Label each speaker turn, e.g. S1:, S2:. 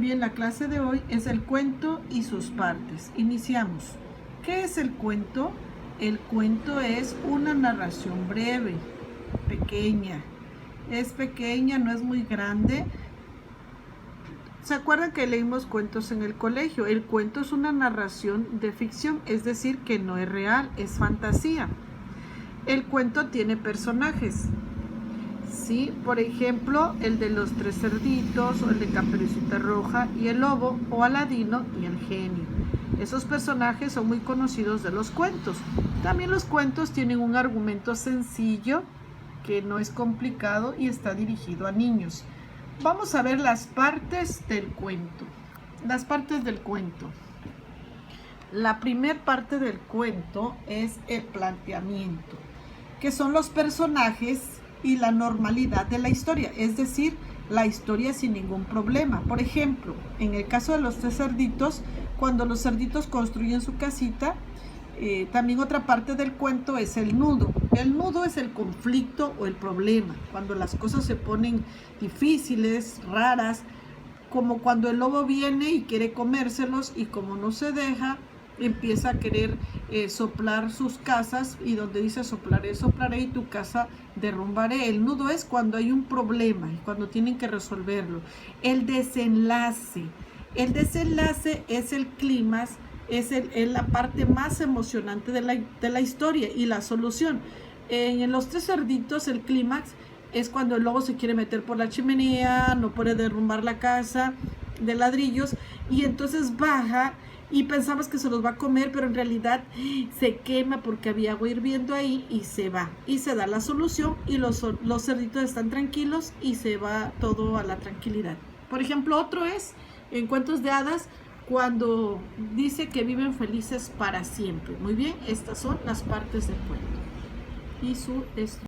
S1: bien, la clase de hoy es el cuento y sus partes. Iniciamos. ¿Qué es el cuento? El cuento es una narración breve, pequeña. Es pequeña, no es muy grande. ¿Se acuerdan que leímos cuentos en el colegio? El cuento es una narración de ficción, es decir, que no es real, es fantasía. El cuento tiene personajes. Sí, por ejemplo, el de los tres cerditos, o el de Caperucita Roja y el lobo, o Aladino y el genio. Esos personajes son muy conocidos de los cuentos. También los cuentos tienen un argumento sencillo, que no es complicado y está dirigido a niños. Vamos a ver las partes del cuento. Las partes del cuento. La primera parte del cuento es el planteamiento, que son los personajes y la normalidad de la historia, es decir, la historia sin ningún problema. Por ejemplo, en el caso de los tres cerditos, cuando los cerditos construyen su casita, también otra parte del cuento es el nudo. El nudo es el conflicto o el problema, cuando las cosas se ponen difíciles, raras, como cuando el lobo viene y quiere comérselos y como no se deja, empieza a querer soplar sus casas, y donde dice soplaré y tu casa derrumbaré. El nudo es cuando hay un problema y cuando tienen que resolverlo. El desenlace es el clímax, es la parte más emocionante de la historia y la solución. En los tres cerditos el clímax es cuando el lobo se quiere meter por la chimenea, no puede derrumbar la casa de ladrillos y entonces baja y pensamos que se los va a comer, pero en realidad se quema porque había agua hirviendo ahí y se va. Y se da la solución y los cerditos están tranquilos y se va todo a la tranquilidad. Por ejemplo, otro es en Cuentos de Hadas, cuando dice que viven felices para siempre. Muy bien, estas son las partes del cuento y su